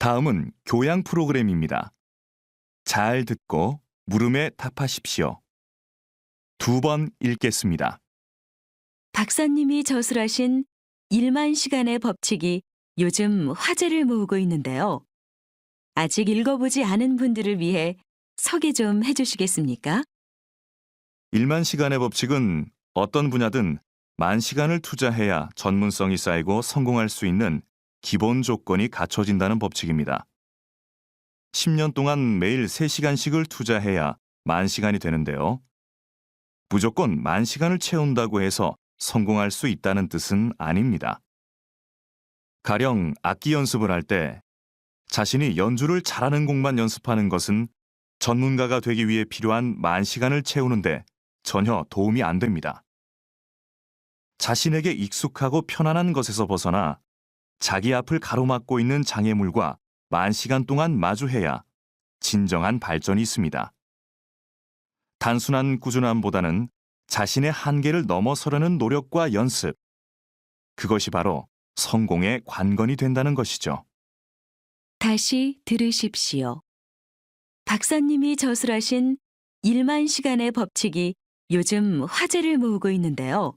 다음은 교양 프로그램입니다. 잘 듣고 물음에 답하십시오. 2번 읽겠습니다. 박사님이 저술하신 1만 시간의 법칙이 요즘 화제를 모으고 있는데요. 아직 읽어보지 않은 분들을 위해 소개 좀 해주시겠습니까? 1만 시간의 법칙은 어떤 분야든 10,000시간을 투자해야 전문성이 쌓이고 성공할 수 있는 기본 조건이 갖춰진다는 법칙입니다. 10년 동안 매일 3시간씩을 투자해야 10,000시간이 되는데요. 무조건 10,000시간을 채운다고 해서 성공할 수 있다는 뜻은 아닙니다. 가령 악기 연습을 할 때 자신이 연주를 잘하는 곡만 연습하는 것은 전문가가 되기 위해 필요한 10,000시간을 채우는데 전혀 도움이 안 됩니다. 자신에게 익숙하고 편안한 것에서 벗어나 자기 앞을 가로막고 있는 장애물과 10,000시간 동안 마주해야 진정한 발전이 있습니다. 단순한 꾸준함보다는 자신의 한계를 넘어서려는 노력과 연습, 그것이 바로 성공의 관건이 된다는 것이죠. 다시 들으십시오. 박사님이 저술하신 1만 시간의 법칙이 요즘 화제를 모으고 있는데요.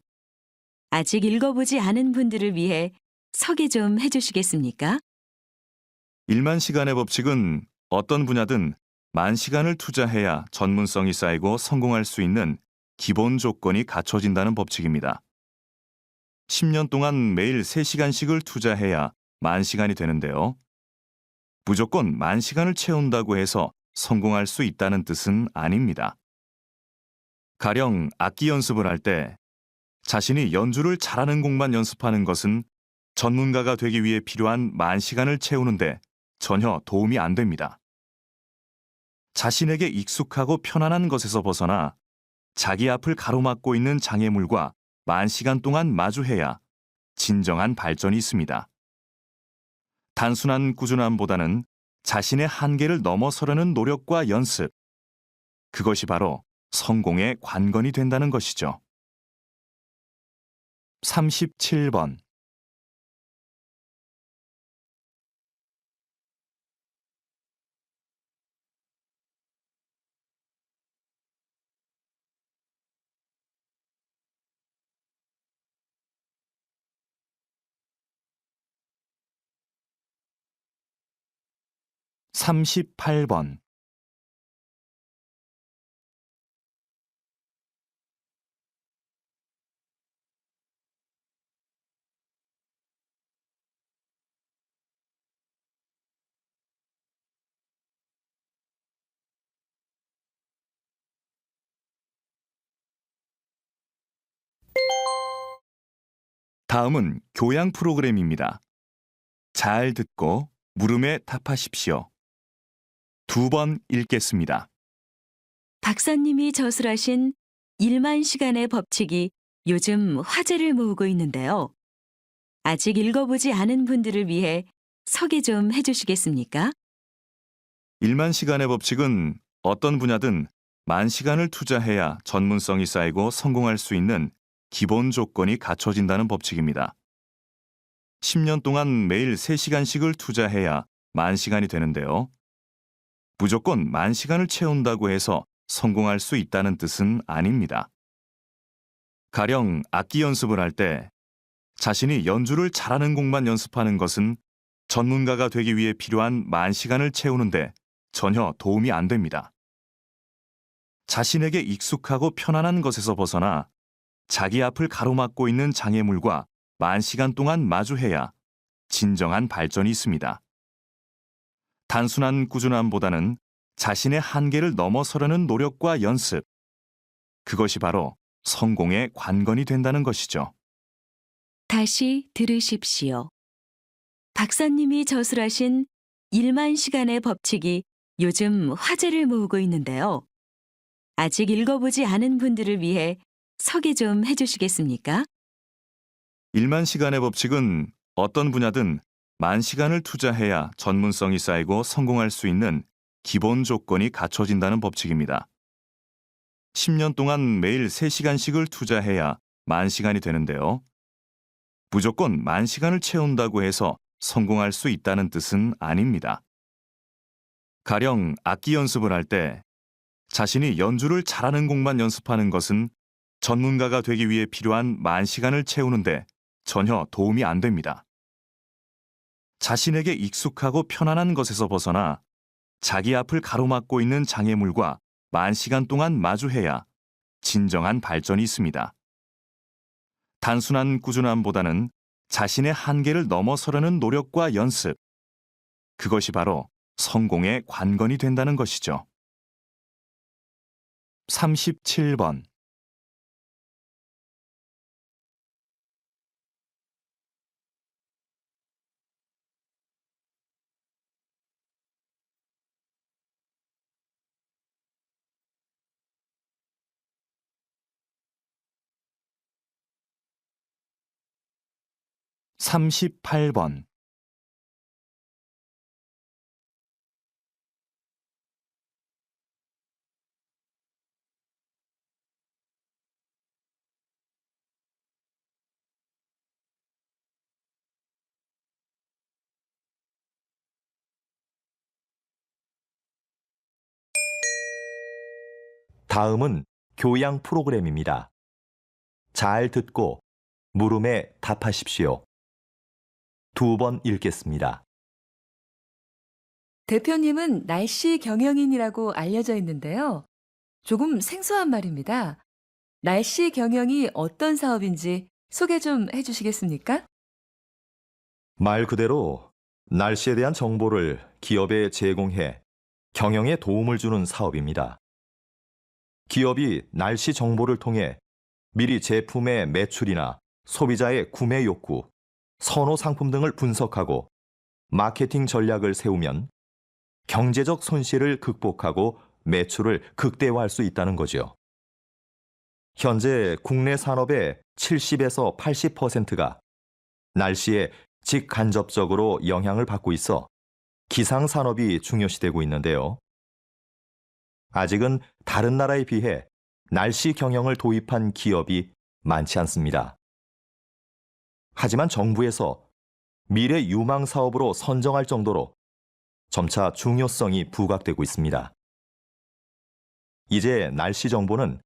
아직 읽어보지 않은 분들을 위해 소개 좀 해주시겠습니까? 1만 시간의 법칙은 어떤 분야든 10,000시간을 투자해야 전문성이 쌓이고 성공할 수 있는 기본 조건이 갖춰진다는 법칙입니다. 10년 동안 매일 3시간씩을 투자해야 10,000시간이 되는데요. 무조건 10,000시간을 채운다고 해서 성공할 수 있다는 뜻은 아닙니다. 가령 악기 연습을 할 때 자신이 연주를 잘하는 곡만 연습하는 것은 전문가가 되기 위해 필요한 10,000시간을 채우는데 전혀 도움이 안 됩니다. 자신에게 익숙하고 편안한 것에서 벗어나 자기 앞을 가로막고 있는 장애물과 10,000시간 동안 마주해야 진정한 발전이 있습니다. 단순한 꾸준함보다는 자신의 한계를 넘어서려는 노력과 연습, 그것이 바로 성공의 관건이 된다는 것이죠. 37번. 삼십팔 번. 다음은 교양 프로그램입니다. 잘 듣고 물음에 답하십시오. 2번 읽겠습니다. 박사님이 저술하신 1만 시간의 법칙이 요즘 화제를 모으고 있는데요. 아직 읽어보지 않은 분들을 위해 소개 좀 해주시겠습니까? 1만 시간의 법칙은 어떤 분야든 10,000시간을 투자해야 전문성이 쌓이고 성공할 수 있는 기본 조건이 갖춰진다는 법칙입니다. 10년 동안 매일 3시간씩을 투자해야 10,000시간이 되는데요. 무조건 10,000시간을 채운다고 해서 성공할 수 있다는 뜻은 아닙니다. 가령 악기 연습을 할 때 자신이 연주를 잘하는 곡만 연습하는 것은 전문가가 되기 위해 필요한 10,000시간을 채우는데 전혀 도움이 안 됩니다. 자신에게 익숙하고 편안한 것에서 벗어나 자기 앞을 가로막고 있는 장애물과 10,000시간 동안 마주해야 진정한 발전이 있습니다. 단순한 꾸준함보다는 자신의 한계를 넘어서려는 노력과 연습, 그것이 바로 성공의 관건이 된다는 것이죠. 다시 들으십시오. 박사님이 저술하신 1만 시간의 법칙이 요즘 화제를 모으고 있는데요. 아직 읽어보지 않은 분들을 위해 소개 좀 해주시겠습니까? 1만 시간의 법칙은 어떤 분야든 10,000시간을 투자해야 전문성이 쌓이고 성공할 수 있는 기본 조건이 갖춰진다는 법칙입니다. 10년 동안 매일 3시간씩을 투자해야 10,000시간이 되는데요. 무조건 10,000시간을 채운다고 해서 성공할 수 있다는 뜻은 아닙니다. 가령 악기 연습을 할 때 자신이 연주를 잘하는 곡만 연습하는 것은 전문가가 되기 위해 필요한 만 시간을 채우는데 전혀 도움이 안 됩니다. 자신에게 익숙하고 편안한 것에서 벗어나 자기 앞을 가로막고 있는 장애물과 만 시간 동안 마주해야 진정한 발전이 있습니다. 단순한 꾸준함보다는 자신의 한계를 넘어서려는 노력과 연습, 그것이 바로 성공의 관건이 된다는 것이죠. 37번. 삼십팔 번. 다음은 교양 프로그램입니다. 잘 듣고 물음에 답하십시오. 2번 읽겠습니다. 대표님은 날씨 경영인이라고 알려져 있는데요. 조금 생소한 말입니다. 날씨 경영이 어떤 사업인지 소개 좀 해주시겠습니까? 말 그대로 날씨에 대한 정보를 기업에 제공해 경영에 도움을 주는 사업입니다. 기업이 날씨 정보를 통해 미리 제품의 매출이나 소비자의 구매 욕구, 선호 상품 등을 분석하고 마케팅 전략을 세우면 경제적 손실을 극복하고 매출을 극대화할 수 있다는 거죠. 현재 국내 산업의 70에서 80%가 날씨에 직간접적으로 영향을 받고 있어 기상 산업이 중요시되고 있는데요. 아직은 다른 나라에 비해 날씨 경영을 도입한 기업이 많지 않습니다. 하지만 정부에서 미래 유망 사업으로 선정할 정도로 점차 중요성이 부각되고 있습니다. 이제 날씨 정보는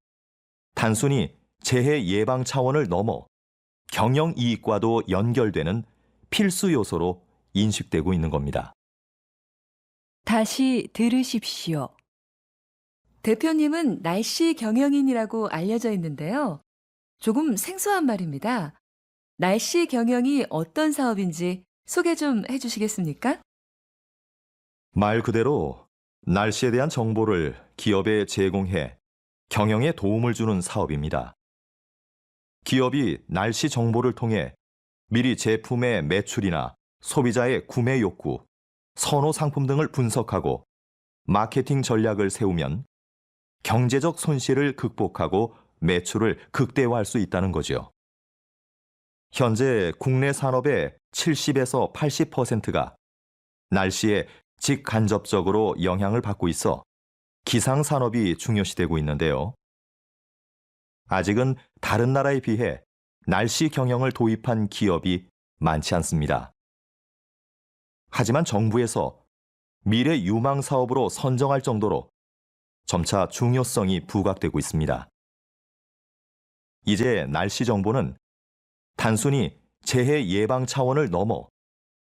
단순히 재해 예방 차원을 넘어 경영 이익과도 연결되는 필수 요소로 인식되고 있는 겁니다. 다시 들으십시오. 대표님은 날씨 경영인이라고 알려져 있는데요. 조금 생소한 말입니다. 날씨 경영이 어떤 사업인지 소개 좀 해주시겠습니까? 말 그대로 날씨에 대한 정보를 기업에 제공해 경영에 도움을 주는 사업입니다. 기업이 날씨 정보를 통해 미리 제품의 매출이나 소비자의 구매 욕구, 선호 상품 등을 분석하고 마케팅 전략을 세우면 경제적 손실을 극복하고 매출을 극대화할 수 있다는 거죠. 현재 국내 산업의 70에서 80%가 날씨에 직간접적으로 영향을 받고 있어 기상 산업이 중요시되고 있는데요. 아직은 다른 나라에 비해 날씨 경영을 도입한 기업이 많지 않습니다. 하지만 정부에서 미래 유망 사업으로 선정할 정도로 점차 중요성이 부각되고 있습니다. 이제 날씨 정보는 단순히 재해 예방 차원을 넘어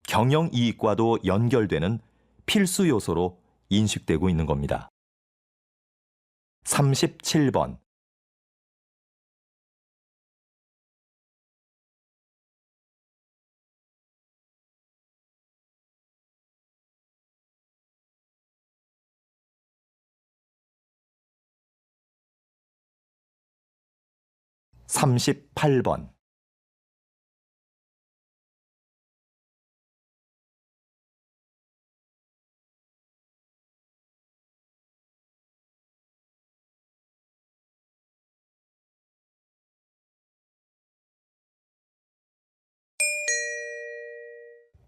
경영 이익과도 연결되는 필수 요소로 인식되고 있는 겁니다. 37번. (38번)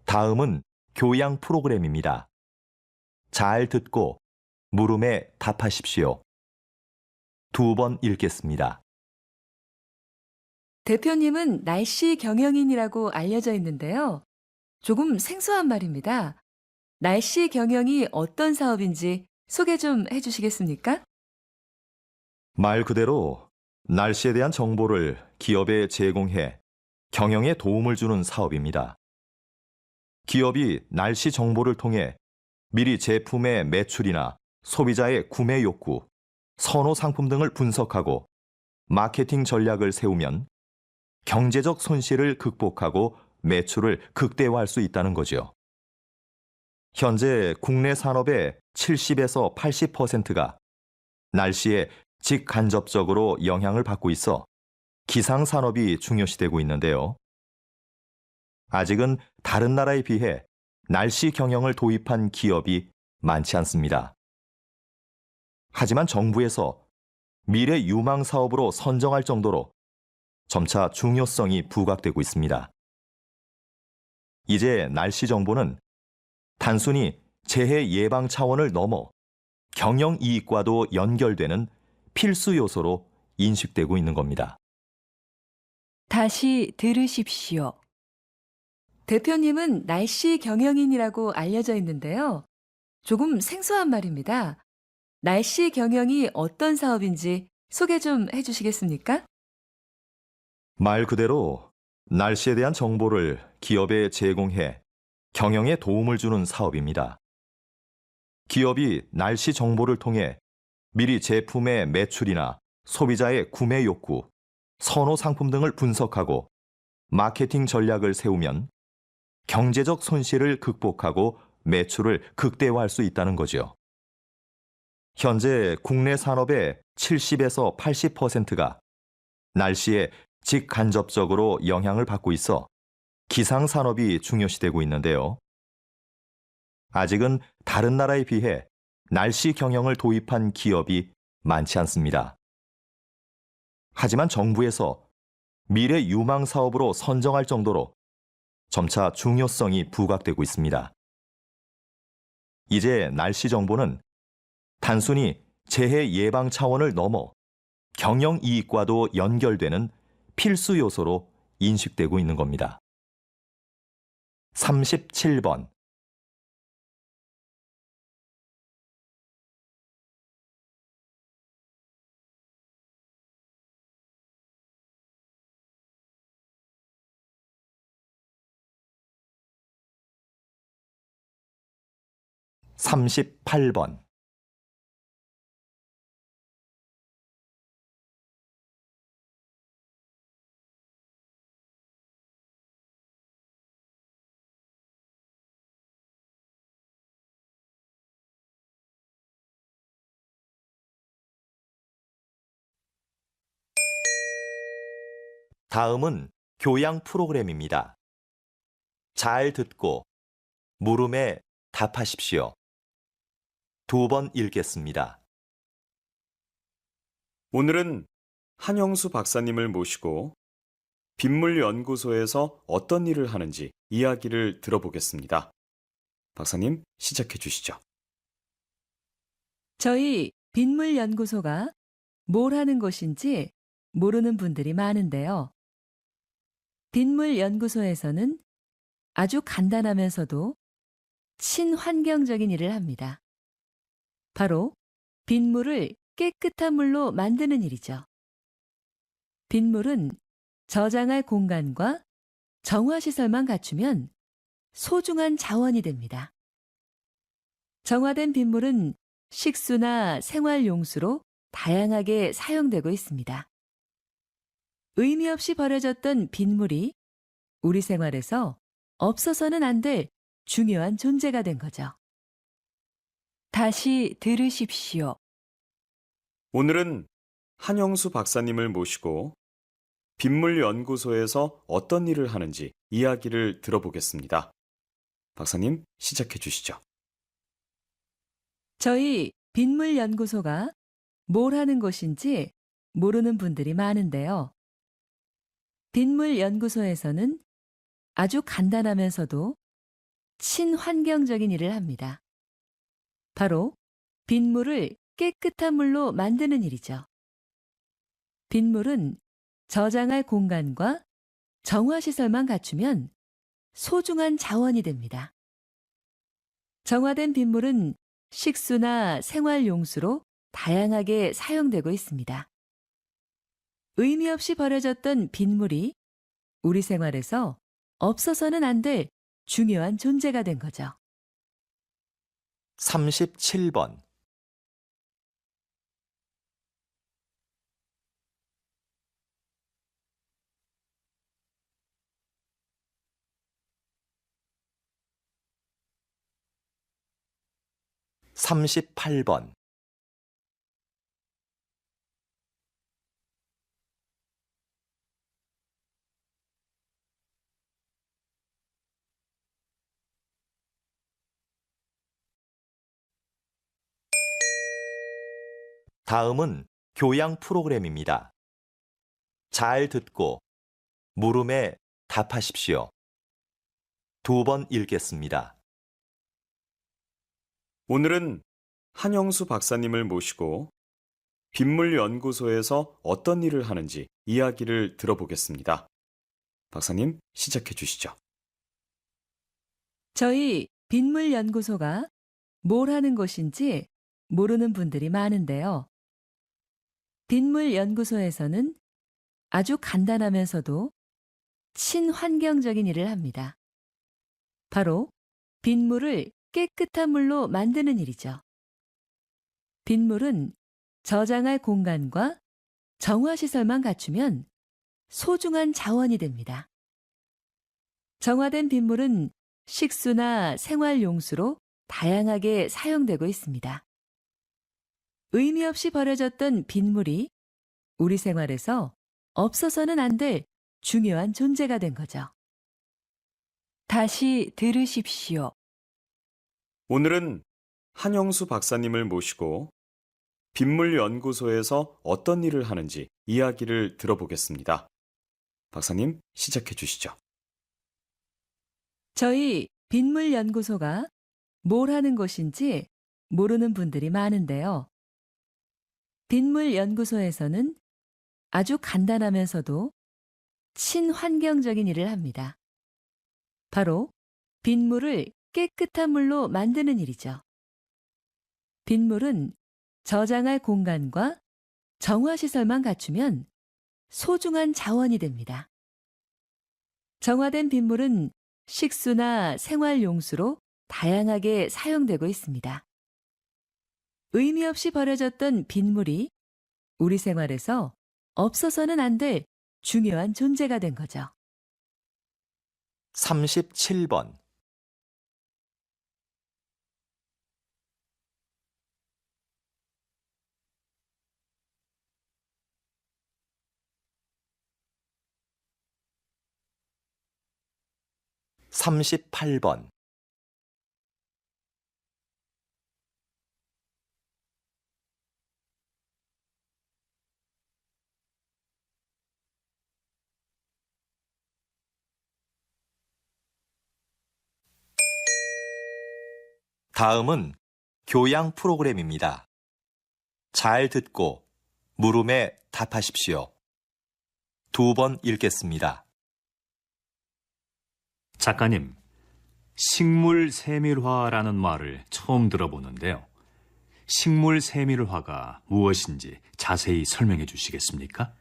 다음은 교양 프로그램입니다. 잘 듣고 물음에 답하십시오. 2번 읽겠습니다. 대표님은 날씨 경영인이라고 알려져 있는데요. 조금 생소한 말입니다. 날씨 경영이 어떤 사업인지 소개 좀 해주시겠습니까? 말 그대로 날씨에 대한 정보를 기업에 제공해 경영에 도움을 주는 사업입니다. 기업이 날씨 정보를 통해 미리 제품의 매출이나 소비자의 구매 욕구, 선호 상품 등을 분석하고 마케팅 전략을 세우면 경제적 손실을 극복하고 매출을 극대화할 수 있다는 거죠. 현재 국내 산업의 70에서 80%가 날씨에 직간접적으로 영향을 받고 있어 기상 산업이 중요시되고 있는데요. 아직은 다른 나라에 비해 날씨 경영을 도입한 기업이 많지 않습니다. 하지만 정부에서 미래 유망 사업으로 선정할 정도로 점차 중요성이 부각되고 있습니다. 이제 날씨 정보는 단순히 재해 예방 차원을 넘어 경영 이익과도 연결되는 필수 요소로 인식되고 있는 겁니다. 다시 들으십시오. 대표님은 날씨 경영인이라고 알려져 있는데요. 조금 생소한 말입니다. 날씨 경영이 어떤 사업인지 소개 좀 해주시겠습니까? 말 그대로 날씨에 대한 정보를 기업에 제공해 경영에 도움을 주는 사업입니다. 기업이 날씨 정보를 통해 미리 제품의 매출이나 소비자의 구매 욕구, 선호 상품 등을 분석하고 마케팅 전략을 세우면 경제적 손실을 극복하고 매출을 극대화할 수 있다는 거죠. 현재 국내 산업의 70에서 80%가 날씨에 직간접적으로 영향을 받고 있어 기상 산업이 중요시되고 있는데요. 아직은 다른 나라에 비해 날씨 경영을 도입한 기업이 많지 않습니다. 하지만 정부에서 미래 유망 사업으로 선정할 정도로 점차 중요성이 부각되고 있습니다. 이제 날씨 정보는 단순히 재해 예방 차원을 넘어 경영 이익과도 연결되는 필수 요소로 인식되고 있는 겁니다. 37번. (38번) 다음은 교양 프로그램입니다. 잘 듣고 물음에 답하십시오. 2번 읽겠습니다. 오늘은 한영수 박사님을 모시고 빗물연구소에서 어떤 일을 하는지 이야기를 들어보겠습니다. 박사님, 시작해 주시죠. 저희 빗물연구소가 뭘 하는 곳인지 모르는 분들이 많은데요. 빗물연구소에서는 아주 간단하면서도 친환경적인 일을 합니다. 바로 빗물을 깨끗한 물로 만드는 일이죠. 빗물은 저장할 공간과 정화시설만 갖추면 소중한 자원이 됩니다. 정화된 빗물은 식수나 생활용수로 다양하게 사용되고 있습니다. 의미 없이 버려졌던 빗물이 우리 생활에서 없어서는 안 될 중요한 존재가 된 거죠. 다시 들으십시오. 오늘은 한영수 박사님을 모시고 빗물연구소에서 어떤 일을 하는지 이야기를 들어보겠습니다. 박사님, 시작해 주시죠. 저희 빗물연구소가 뭘 하는 곳인지 모르는 분들이 많은데요. 빗물연구소에서는 아주 간단하면서도 친환경적인 일을 합니다. 바로 빗물을 깨끗한 물로 만드는 일이죠. 빗물은 저장할 공간과 정화시설만 갖추면 소중한 자원이 됩니다. 정화된 빗물은 식수나 생활용수로 다양하게 사용되고 있습니다. 의미 없이 버려졌던 빗물이 우리 생활에서 없어서는 안 될 중요한 존재가 된 거죠. 37번. 38번. 다음은 교양 프로그램입니다. 잘 듣고 물음에 답하십시오. 2번 읽겠습니다. 오늘은 한영수 박사님을 모시고 빗물 연구소에서 어떤 일을 하는지 이야기를 들어보겠습니다. 박사님, 시작해 주시죠. 저희 빗물 연구소가 뭘 하는 곳인지 모르는 분들이 많은데요. 빗물 연구소에서는 아주 간단하면서도 친환경적인 일을 합니다. 바로 빗물을 깨끗한 물로 만드는 일이죠. 빗물은 저장할 공간과 정화시설만 갖추면 소중한 자원이 됩니다. 정화된 빗물은 식수나 생활용수로 다양하게 사용되고 있습니다. 의미 없이 버려졌던 빗물이 우리 생활에서 없어서는 안 될 중요한 존재가 된 거죠. 다시 들으십시오. 오늘은 한영수 박사님을 모시고 빗물 연구소에서 어떤 일을 하는지 이야기를 들어보겠습니다. 박사님, 시작해 주시죠. 저희 빗물 연구소가 뭘 하는 곳인지 모르는 분들이 많은데요. 빗물 연구소에서는 아주 간단하면서도 친환경적인 일을 합니다. 바로 빗물을 깨끗한 물로 만드는 일이죠. 빗물은 저장할 공간과 정화시설만 갖추면 소중한 자원이 됩니다. 정화된 빗물은 식수나 생활용수로 다양하게 사용되고 있습니다. 의미 없이 버려졌던 빗물이 우리 생활에서 없어서는 안 될 중요한 존재가 된 거죠. 37번. 38번. 다음은 교양 프로그램입니다. 잘 듣고 물음에 답하십시오. 2번 읽겠습니다. 작가님, 식물세밀화라는 말을 처음 들어보는데요. 식물세밀화가 무엇인지 자세히 설명해 주시겠습니까?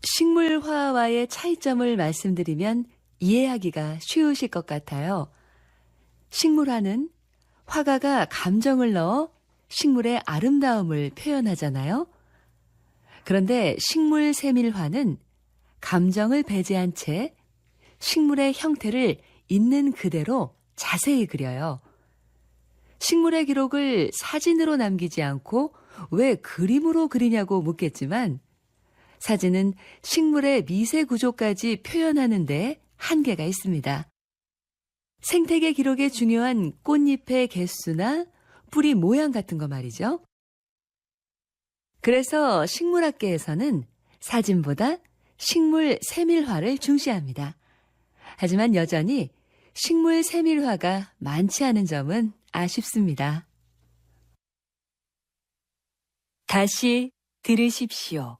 식물화와의 차이점을 말씀드리면 이해하기가 쉬우실 것 같아요. 식물화는 화가가 감정을 넣어 식물의 아름다움을 표현하잖아요. 그런데 식물 세밀화는 감정을 배제한 채 식물의 형태를 있는 그대로 자세히 그려요. 식물의 기록을 사진으로 남기지 않고 왜 그림으로 그리냐고 묻겠지만 사진은 식물의 미세 구조까지 표현하는 데 한계가 있습니다. 생태계 기록에 중요한 꽃잎의 개수나 뿌리 모양 같은 거 말이죠. 그래서 식물학계에서는 사진보다 식물 세밀화를 중시합니다. 하지만 여전히 식물 세밀화가 많지 않은 점은 아쉽습니다. 다시 들으십시오.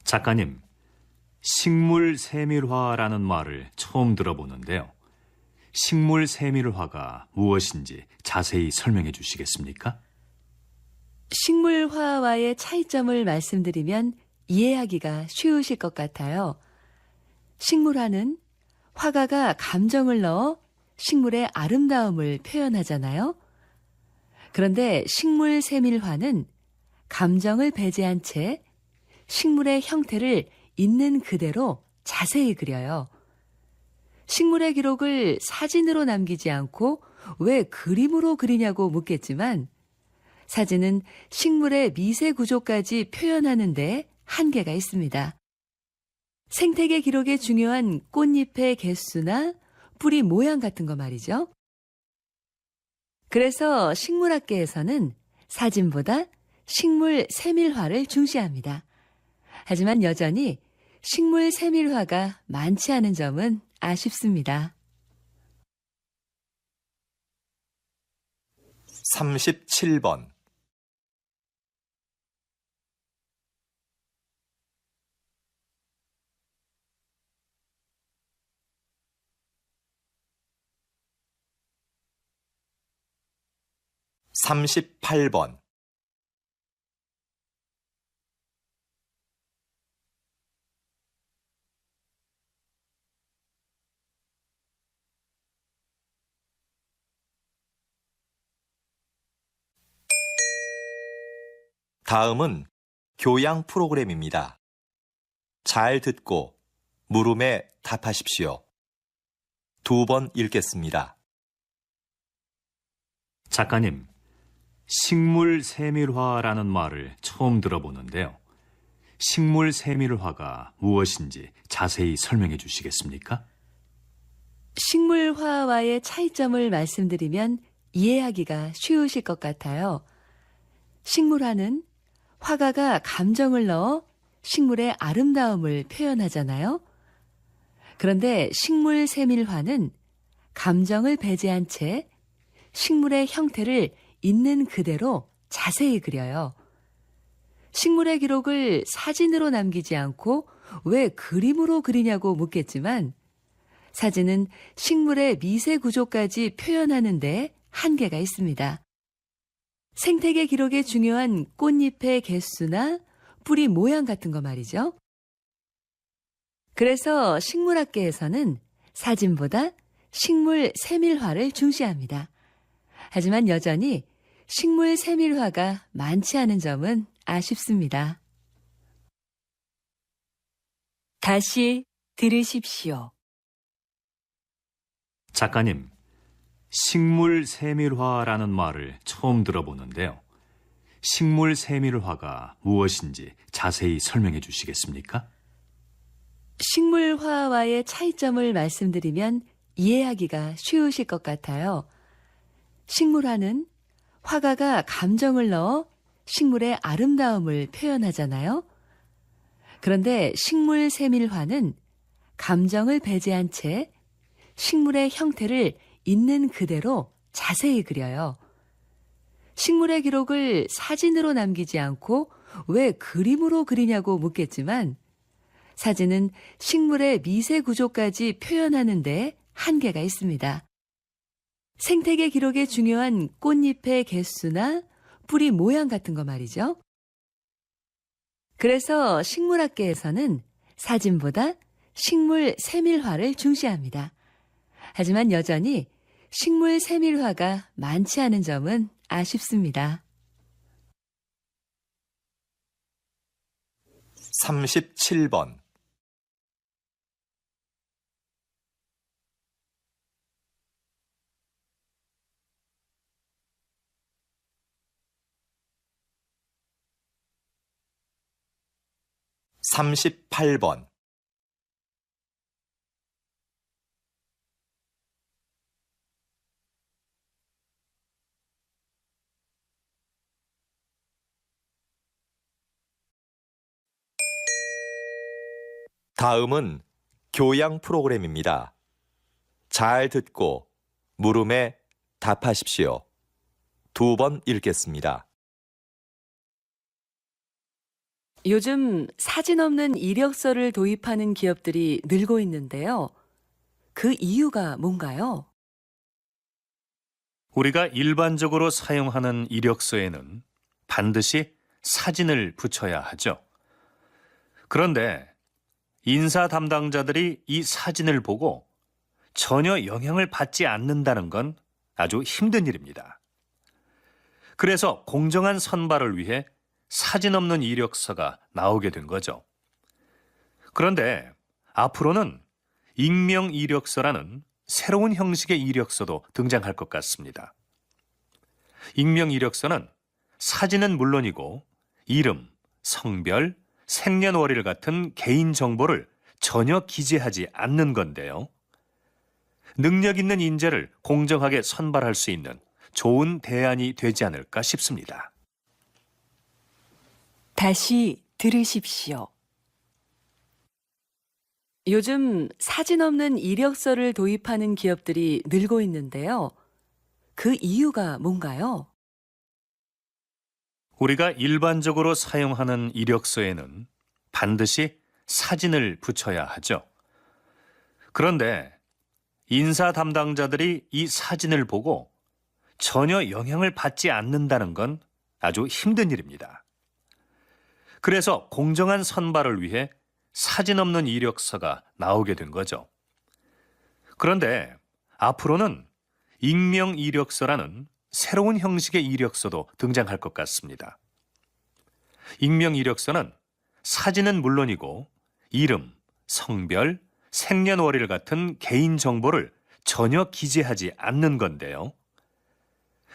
작가님, 식물 세밀화라는 말을 처음 들어보는데요. 식물 세밀화가 무엇인지 자세히 설명해 주시겠습니까? 식물화와의 차이점을 말씀드리면 이해하기가 쉬우실 것 같아요. 식물화는 화가가 감정을 넣어 식물의 아름다움을 표현하잖아요. 그런데 식물 세밀화는 감정을 배제한 채 식물의 형태를 있는 그대로 자세히 그려요. 식물의 기록을 사진으로 남기지 않고 왜 그림으로 그리냐고 묻겠지만 사진은 식물의 미세 구조까지 표현하는 데 한계가 있습니다. 생태계 기록에 중요한 꽃잎의 개수나 뿌리 모양 같은 거 말이죠. 그래서 식물학계에서는 사진보다 식물 세밀화를 중시합니다. 하지만 여전히 식물 세밀화가 많지 않은 점은 아쉽습니다. 37번. (38번) 다음은 교양 프로그램입니다. 잘 듣고 물음에 답하십시오. 2번 읽겠습니다. 작가님, 식물 세밀화라는 말을 처음 들어보는데요. 식물 세밀화가 무엇인지 자세히 설명해 주시겠습니까? 식물화와의 차이점을 말씀드리면 이해하기가 쉬우실 것 같아요. 식물화는 화가가 감정을 넣어 식물의 아름다움을 표현하잖아요. 그런데 식물 세밀화는 감정을 배제한 채 식물의 형태를 있는 그대로 자세히 그려요. 식물의 기록을 사진으로 남기지 않고 왜 그림으로 그리냐고 묻겠지만 사진은 식물의 미세 구조까지 표현하는 데 한계가 있습니다. 생태계 기록에 중요한 꽃잎의 개수나 뿌리 모양 같은 거 말이죠. 그래서 식물학계에서는 사진보다 식물 세밀화를 중시합니다. 하지만 여전히 식물 세밀화가 많지 않은 점은 아쉽습니다. 다시 들으십시오. 작가님, 식물 세밀화라는 말을 처음 들어보는데요. 식물 세밀화가 무엇인지 자세히 설명해 주시겠습니까? 식물화와의 차이점을 말씀드리면 이해하기가 쉬우실 것 같아요. 식물화는 화가가 감정을 넣어 식물의 아름다움을 표현하잖아요. 그런데 식물 세밀화는 감정을 배제한 채 식물의 형태를 있는 그대로 자세히 그려요. 식물의 기록을 사진으로 남기지 않고 왜 그림으로 그리냐고 묻겠지만 사진은 식물의 미세 구조까지 표현하는 데 한계가 있습니다. 생태계 기록에 중요한 꽃잎의 개수나 뿌리 모양 같은 거 말이죠. 그래서 식물학계에서는 사진보다 식물 세밀화를 중시합니다. 하지만 여전히 식물 세밀화가 많지 않은 점은 아쉽습니다. 37번. (38번) 다음은 교양 프로그램입니다. 잘 듣고 물음에 답하십시오. 2번 읽겠습니다. 요즘 사진 없는 이력서를 도입하는 기업들이 늘고 있는데요. 그 이유가 뭔가요? 우리가 일반적으로 사용하는 이력서에는 반드시 사진을 붙여야 하죠. 그런데 인사 담당자들이 이 사진을 보고 전혀 영향을 받지 않는다는 건 아주 힘든 일입니다. 그래서 공정한 선발을 위해 사진 없는 이력서가 나오게 된 거죠. 그런데 앞으로는 익명 이력서라는 새로운 형식의 이력서도 등장할 것 같습니다. 익명 이력서는 사진은 물론이고 이름, 성별, 생년월일 같은 개인 정보를 전혀 기재하지 않는 건데요. 능력 있는 인재를 공정하게 선발할 수 있는 좋은 대안이 되지 않을까 싶습니다. 다시 들으십시오. 요즘 사진 없는 이력서를 도입하는 기업들이 늘고 있는데요. 그 이유가 뭔가요? 우리가 일반적으로 사용하는 이력서에는 반드시 사진을 붙여야 하죠. 그런데 인사 담당자들이 이 사진을 보고 전혀 영향을 받지 않는다는 건 아주 힘든 일입니다. 그래서 공정한 선발을 위해 사진 없는 이력서가 나오게 된 거죠. 그런데 앞으로는 익명 이력서라는 새로운 형식의 이력서도 등장할 것 같습니다. 익명 이력서는 사진은 물론이고 이름, 성별, 생년월일 같은 개인 정보를 전혀 기재하지 않는 건데요.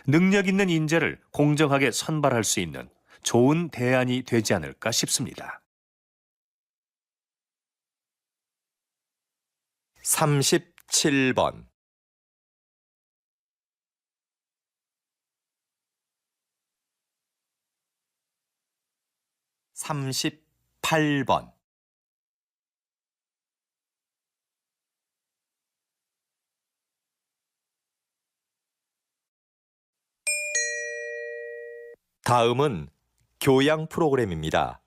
능력 있는 인재를 공정하게 선발할 수 있는 좋은 대안이 되지 않을까 싶습니다. 37번 38번 다음은 교양 프로그램입니다.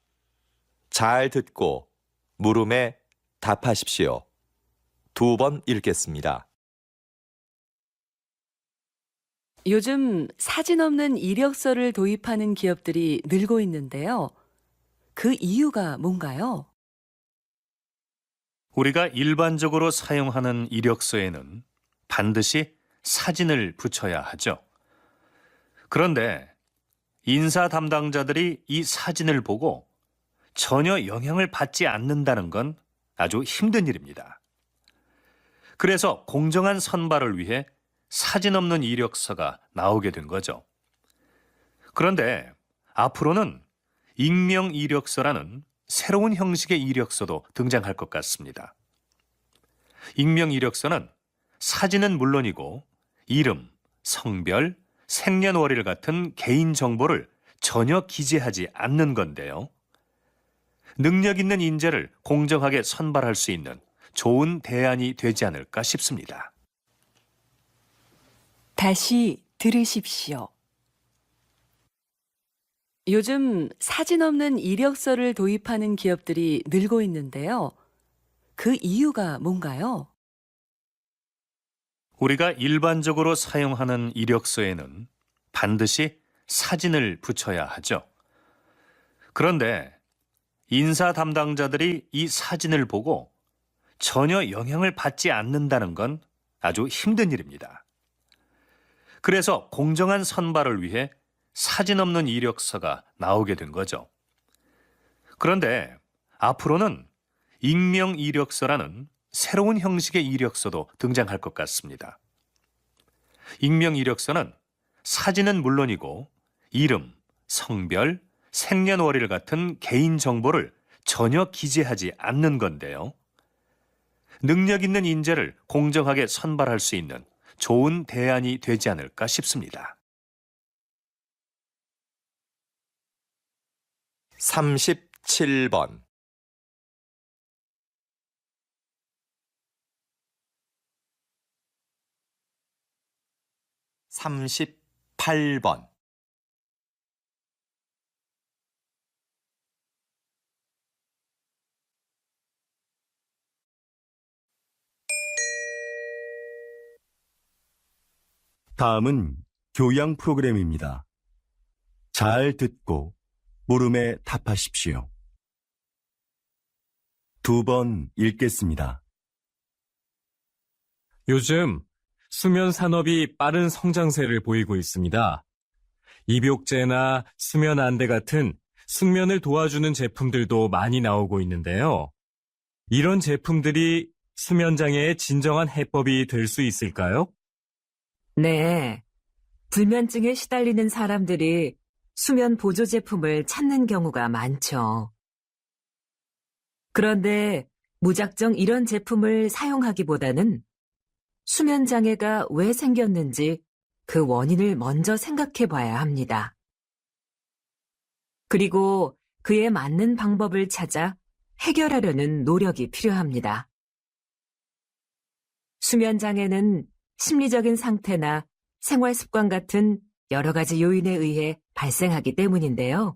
잘 듣고 물음에 답하십시오. 2번 읽겠습니다. 요즘 사진 없는 이력서를 도입하는 기업들이 늘고 있는데요. 그 이유가 뭔가요? 우리가 일반적으로 사용하는 이력서에는 반드시 사진을 붙여야 하죠. 그런데 인사 담당자들이 이 사진을 보고 전혀 영향을 받지 않는다는 건 아주 힘든 일입니다. 그래서 공정한 선발을 위해 사진 없는 이력서가 나오게 된 거죠. 그런데 앞으로는 익명 이력서라는 새로운 형식의 이력서도 등장할 것 같습니다. 익명 이력서는 사진은 물론이고 이름, 성별, 생년월일 같은 개인 정보를 전혀 기재하지 않는 건데요. 능력 있는 인재를 공정하게 선발할 수 있는 좋은 대안이 되지 않을까 싶습니다. 다시 들으십시오. 요즘 사진 없는 이력서를 도입하는 기업들이 늘고 있는데요. 그 이유가 뭔가요? 우리가 일반적으로 사용하는 이력서에는 반드시 사진을 붙여야 하죠. 그런데 인사 담당자들이 이 사진을 보고 전혀 영향을 받지 않는다는 건 아주 힘든 일입니다. 그래서 공정한 선발을 위해 사진 없는 이력서가 나오게 된 거죠. 그런데 앞으로는 익명 이력서라는 새로운 형식의 이력서도 등장할 것 같습니다. 익명 이력서는 사진은 물론이고 이름, 성별, 생년월일 같은 개인 정보를 전혀 기재하지 않는 건데요. 능력 있는 인재를 공정하게 선발할 수 있는 좋은 대안이 되지 않을까 싶습니다. 37번 38번 다음은 교양 프로그램입니다. 잘 듣고 물음에 답하십시오. 2번 읽겠습니다. 요즘 수면 산업이 빠른 성장세를 보이고 있습니다. 입욕제나 수면 안대 같은 숙면을 도와주는 제품들도 많이 나오고 있는데요. 이런 제품들이 수면 장애의 진정한 해법이 될 수 있을까요? 네. 불면증에 시달리는 사람들이 수면 보조 제품을 찾는 경우가 많죠. 그런데 무작정 이런 제품을 사용하기보다는 수면 장애가 왜 생겼는지 그 원인을 먼저 생각해 봐야 합니다. 그리고 그에 맞는 방법을 찾아 해결하려는 노력이 필요합니다. 수면 장애는 심리적인 상태나 생활 습관 같은 여러 가지 요인에 의해 발생하기 때문인데요.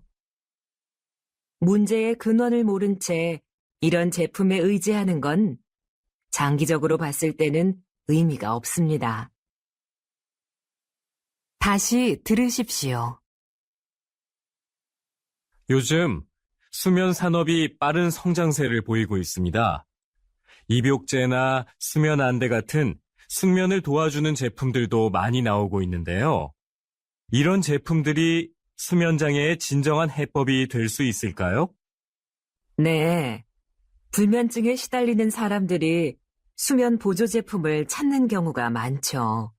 문제의 근원을 모른 채 이런 제품에 의지하는 건 장기적으로 봤을 때는 의미가 없습니다. 다시 들으십시오. 요즘 수면 산업이 빠른 성장세를 보이고 있습니다. 입욕제나 수면 안대 같은 숙면을 도와주는 제품들도 많이 나오고 있는데요. 이런 제품들이 수면 장애의 진정한 해법이 될 수 있을까요? 네. 불면증에 시달리는 사람들이 수면 보조 제품을 찾는 경우가 많죠.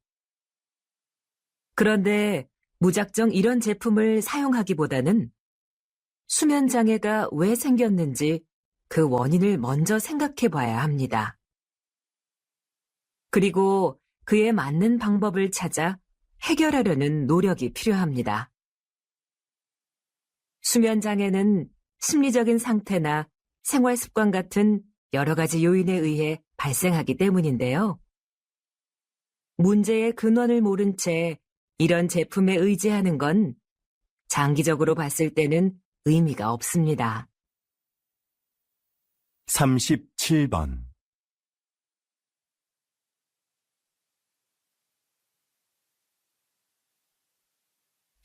그런데 무작정 이런 제품을 사용하기보다는 수면 장애가 왜 생겼는지 그 원인을 먼저 생각해 봐야 합니다. 그리고 그에 맞는 방법을 찾아 해결하려는 노력이 필요합니다. 수면 장애는 심리적인 상태나 생활 습관 같은 여러 가지 요인에 의해 발생하기 때문인데요. 문제의 근원을 모른 채 이런 제품에 의지하는 건 장기적으로 봤을 때는 의미가 없습니다. 37번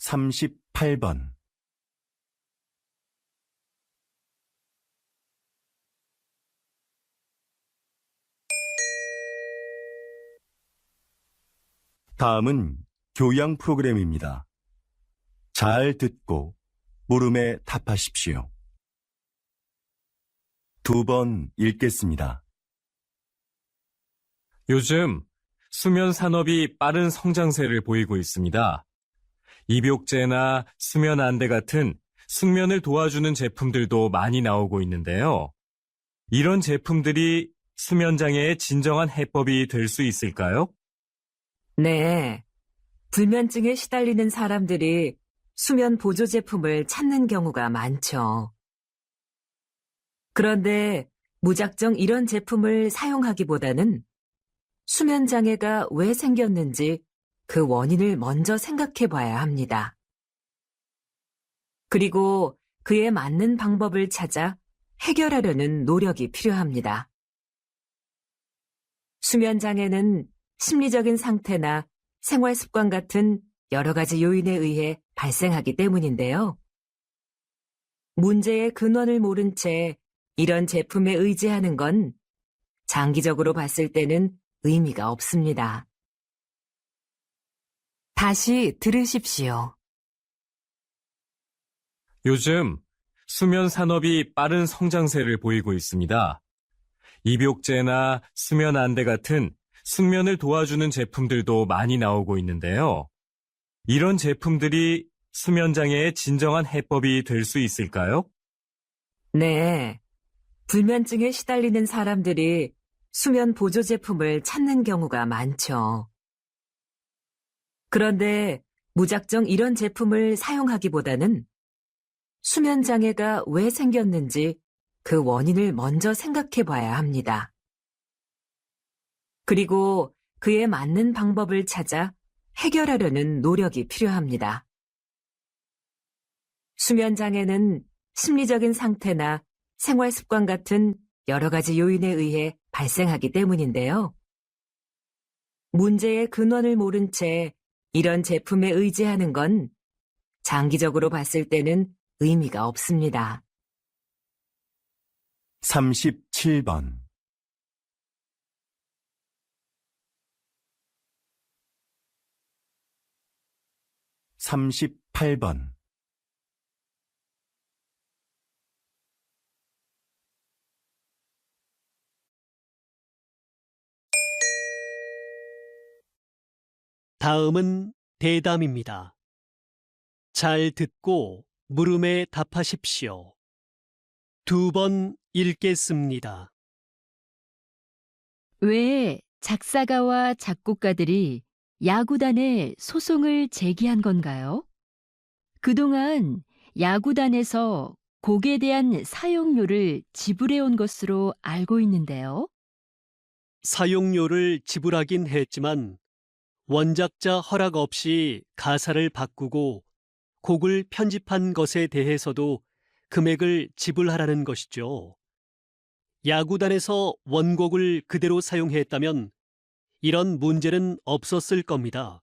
38번 다음은 교양 프로그램입니다. 잘 듣고 물음에 답하십시오. 2번 읽겠습니다. 요즘 수면 산업이 빠른 성장세를 보이고 있습니다. 입욕제나 수면 안대 같은 숙면을 도와주는 제품들도 많이 나오고 있는데요. 이런 제품들이 수면 장애의 진정한 해법이 될 수 있을까요? 네. 불면증에 시달리는 사람들이 수면 보조 제품을 찾는 경우가 많죠. 그런데 무작정 이런 제품을 사용하기보다는 수면 장애가 왜 생겼는지 그 원인을 먼저 생각해 봐야 합니다. 그리고 그에 맞는 방법을 찾아 해결하려는 노력이 필요합니다. 수면 장애는 심리적인 상태나 생활 습관 같은 여러 가지 요인에 의해 발생하기 때문인데요. 문제의 근원을 모른 채 이런 제품에 의지하는 건 장기적으로 봤을 때는 의미가 없습니다. 다시 들으십시오. 요즘 수면 산업이 빠른 성장세를 보이고 있습니다. 입욕제나 수면 안대 같은 숙면을 도와주는 제품들도 많이 나오고 있는데요. 이런 제품들이 수면 장애의 진정한 해법이 될 수 있을까요? 네. 불면증에 시달리는 사람들이 수면 보조 제품을 찾는 경우가 많죠. 그런데 무작정 이런 제품을 사용하기보다는 수면 장애가 왜 생겼는지 그 원인을 먼저 생각해 봐야 합니다. 그리고 그에 맞는 방법을 찾아 해결하려는 노력이 필요합니다. 수면 장애는 심리적인 상태나 생활 습관 같은 여러 가지 요인에 의해 발생하기 때문인데요. 문제의 근원을 모른 채 이런 제품에 의지하는 건 장기적으로 봤을 때는 의미가 없습니다. 37번 38번 다음은 대담입니다. 잘 듣고 물음에 답하십시오. 2번 읽겠습니다. 왜 작사가와 작곡가들이 야구단에 소송을 제기한 건가요? 그동안 야구단에서 곡에 대한 사용료를 지불해온 것으로 알고 있는데요. 사용료를 지불하긴 했지만 원작자 허락 없이 가사를 바꾸고 곡을 편집한 것에 대해서도 금액을 지불하라는 것이죠. 야구단에서 원곡을 그대로 사용했다면 이런 문제는 없었을 겁니다.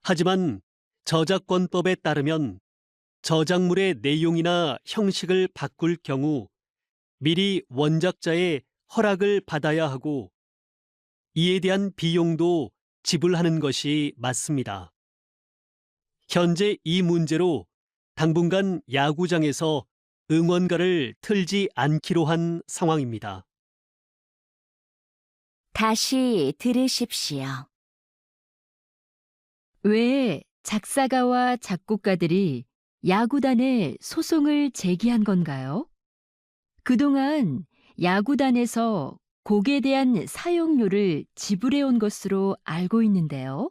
하지만 저작권법에 따르면 저작물의 내용이나 형식을 바꿀 경우 미리 원작자의 허락을 받아야 하고 이에 대한 비용도 지불하는 것이 맞습니다. 현재 이 문제로 당분간 야구장에서 응원가를 틀지 않기로 한 상황입니다. 다시 들으십시오. 왜 작사가와 작곡가들이 야구단에 소송을 제기한 건가요? 그동안 야구단에서 곡에 대한 사용료를 지불해온 것으로 알고 있는데요.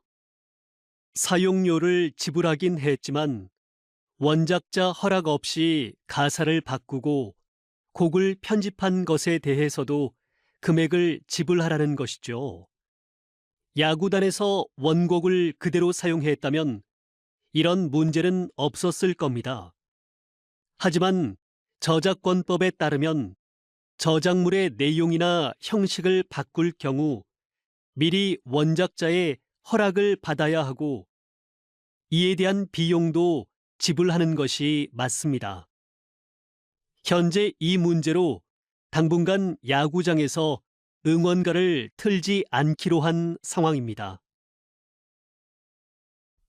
사용료를 지불하긴 했지만 원작자 허락 없이 가사를 바꾸고 곡을 편집한 것에 대해서도 금액을 지불하라는 것이죠. 야구단에서 원곡을 그대로 사용했다면 이런 문제는 없었을 겁니다. 하지만 저작권법에 따르면 저작물의 내용이나 형식을 바꿀 경우 미리 원작자의 허락을 받아야 하고 이에 대한 비용도 지불하는 것이 맞습니다. 현재 이 문제로 당분간 야구장에서 응원가를 틀지 않기로 한 상황입니다.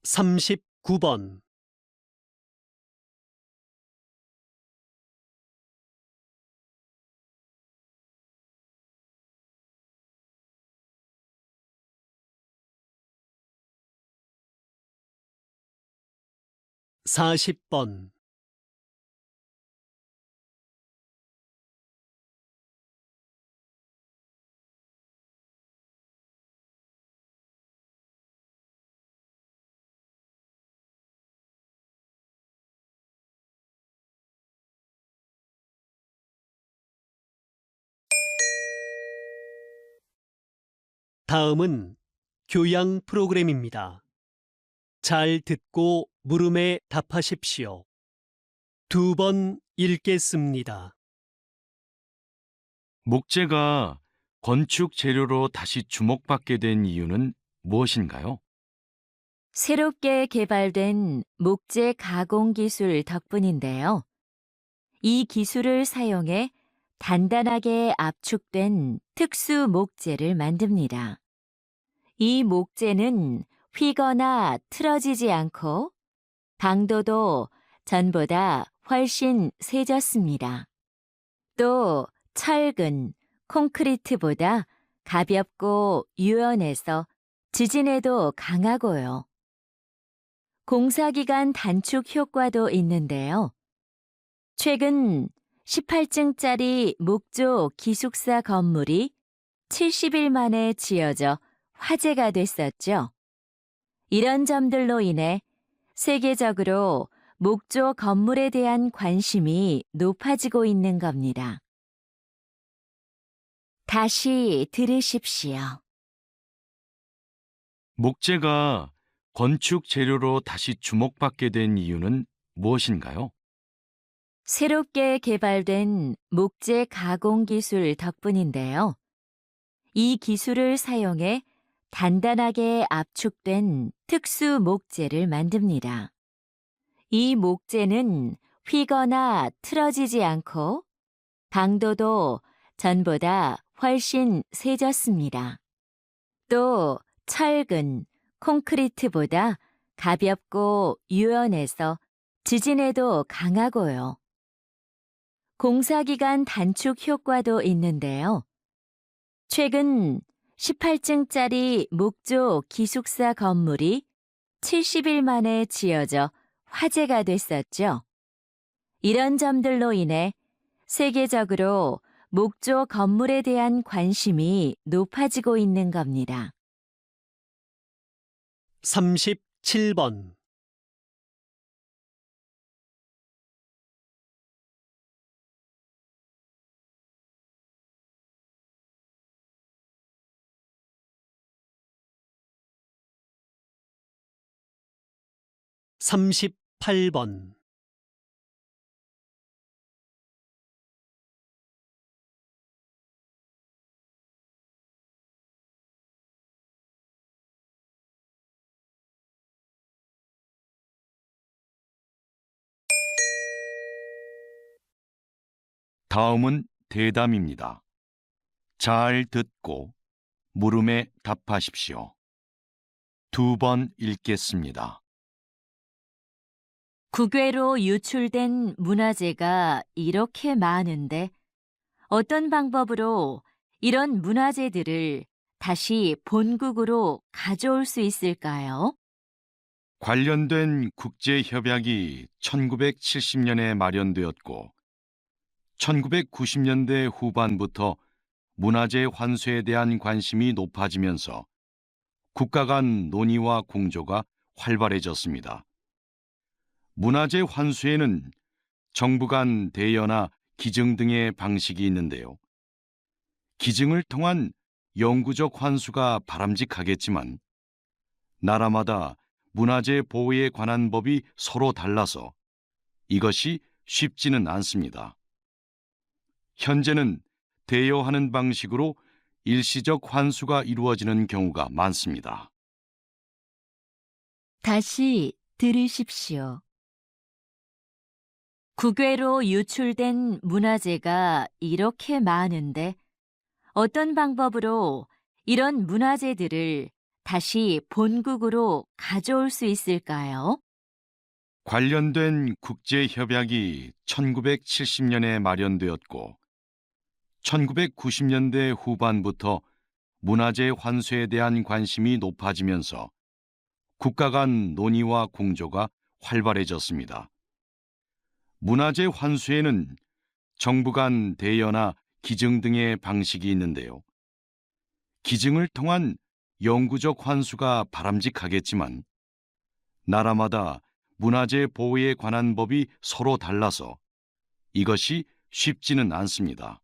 39번 40번 '다음은 교양 프로그램입니다. 잘 듣고 물음에 답하십시오. 2번 읽겠습니다. 목재가 건축 재료로 다시 주목받게 된 이유는 무엇인가요? 새롭게 개발된 목재 가공 기술 덕분인데요. 이 기술을 사용해 단단하게 압축된 특수 목재를 만듭니다. 이 목재는 휘거나 틀어지지 않고 강도도 전보다 훨씬 세졌습니다. 또 철근, 콘크리트보다 가볍고 유연해서 지진에도 강하고요. 공사기간 단축 효과도 있는데요. 최근 18층짜리 목조 기숙사 건물이 70일 만에 지어져 화제가 됐었죠. 이런 점들로 인해 세계적으로 목조 건물에 대한 관심이 높아지고 있는 겁니다. 다시 들으십시오. 목재가 건축 재료로 다시 주목받게 된 이유는 무엇인가요? 새롭게 개발된 목재 가공 기술 덕분인데요. 이 기술을 사용해 단단하게 압축된 특수 목재를 만듭니다. 이 목재는 휘거나 틀어지지 않고 강도도 전보다 훨씬 세졌습니다. 또 철근, 콘크리트보다 가볍고 유연해서 지진에도 강하고요. 공사기간 단축 효과도 있는데요. 최근 18층짜리 목조 기숙사 건물이 70일 만에 지어져 화제가 됐었죠. 이런 점들로 인해 세계적으로 목조 건물에 대한 관심이 높아지고 있는 겁니다. 37번. (38번) 다음은 대담입니다. 잘 듣고 물음에 답하십시오. 2번 읽겠습니다. 국외로 유출된 문화재가 이렇게 많은데 어떤 방법으로 이런 문화재들을 다시 본국으로 가져올 수 있을까요? 관련된 국제협약이 1970년에 마련되었고 1990년대 후반부터 문화재 환수에 대한 관심이 높아지면서 국가 간 논의와 공조가 활발해졌습니다. 문화재 환수에는 정부 간 대여나 기증 등의 방식이 있는데요. 기증을 통한 영구적 환수가 바람직하겠지만 나라마다 문화재 보호에 관한 법이 서로 달라서 이것이 쉽지는 않습니다. 현재는 대여하는 방식으로 일시적 환수가 이루어지는 경우가 많습니다. 다시 들으십시오. 국외로 유출된 문화재가 이렇게 많은데 어떤 방법으로 이런 문화재들을 다시 본국으로 가져올 수 있을까요? 관련된 국제협약이 1970년에 마련되었고 1990년대 후반부터 문화재 환수에 대한 관심이 높아지면서 국가 간 논의와 공조가 활발해졌습니다. 문화재 환수에는 정부 간 대여나 기증 등의 방식이 있는데요. 기증을 통한 영구적 환수가 바람직하겠지만 나라마다 문화재 보호에 관한 법이 서로 달라서 이것이 쉽지는 않습니다.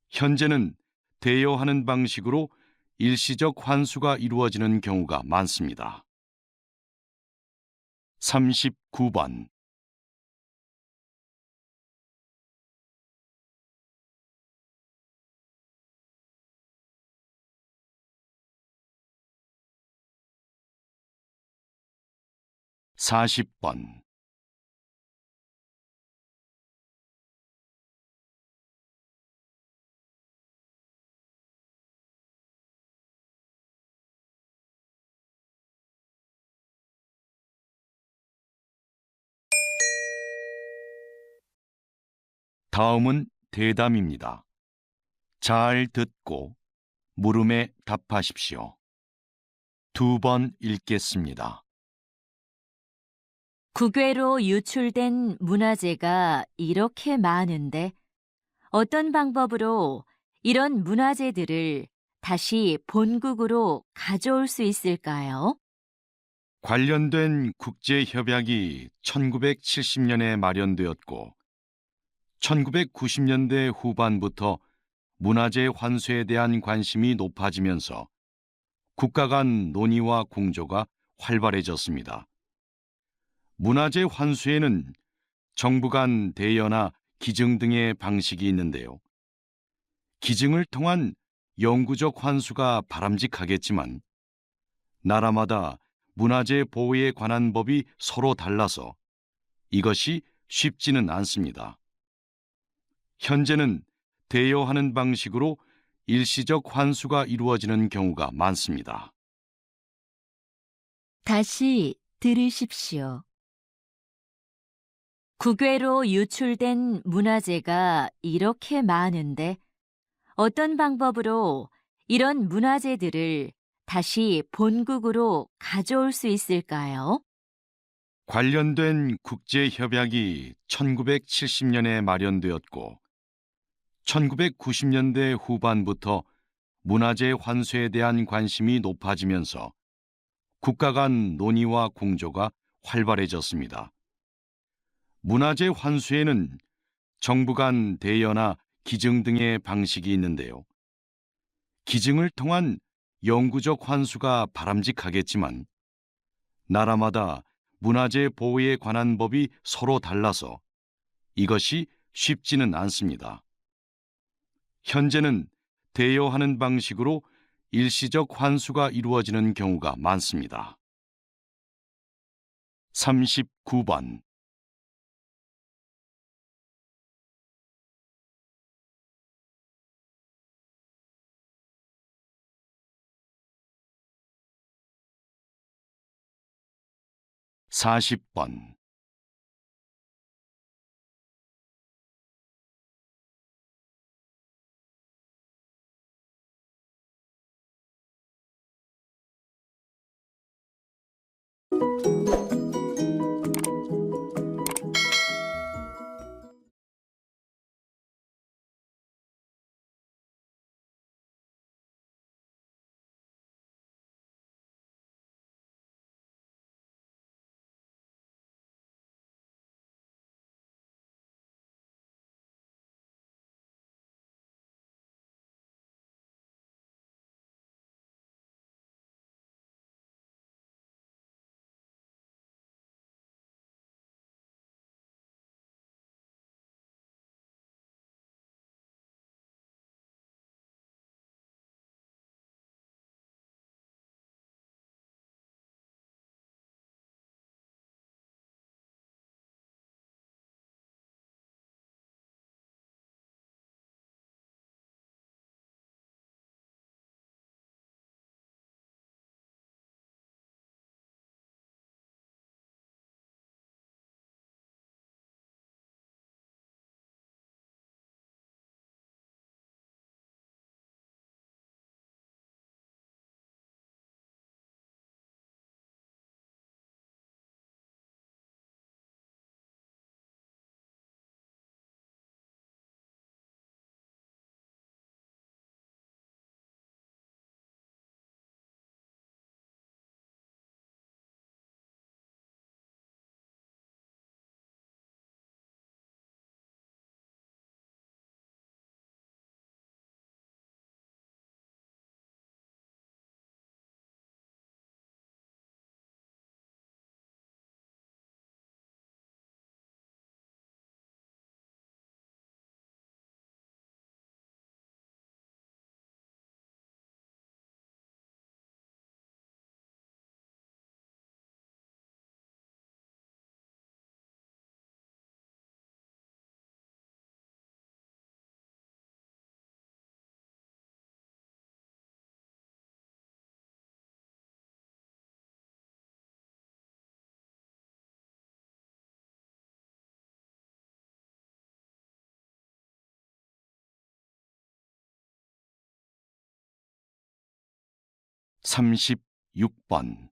현재는 대여하는 방식으로 일시적 환수가 이루어지는 경우가 많습니다. 39번. (40번) 다음은 대담입니다. 잘 듣고 물음에 답하십시오. 2번 읽겠습니다. 국외로 유출된 문화재가 이렇게 많은데 어떤 방법으로 이런 문화재들을 다시 본국으로 가져올 수 있을까요? 관련된 국제협약이 1970년에 마련되었고 1990년대 후반부터 문화재 환수에 대한 관심이 높아지면서 국가 간 논의와 공조가 활발해졌습니다. 문화재 환수에는 정부 간 대여나 기증 등의 방식이 있는데요. 기증을 통한 영구적 환수가 바람직하겠지만 나라마다 문화재 보호에 관한 법이 서로 달라서 이것이 쉽지는 않습니다. 현재는 대여하는 방식으로 일시적 환수가 이루어지는 경우가 많습니다. 다시 들으십시오. 국외로 유출된 문화재가 이렇게 많은데 어떤 방법으로 이런 문화재들을 다시 본국으로 가져올 수 있을까요? 관련된 국제협약이 1970년에 마련되었고 1990년대 후반부터 문화재 환수에 대한 관심이 높아지면서 국가 간 논의와 공조가 활발해졌습니다. 문화재 환수에는 정부 간 대여나 기증 등의 방식이 있는데요. 기증을 통한 영구적 환수가 바람직하겠지만 나라마다 문화재 보호에 관한 법이 서로 달라서 이것이 쉽지는 않습니다. 현재는 대여하는 방식으로 일시적 환수가 이루어지는 경우가 많습니다. 39번 40번 36번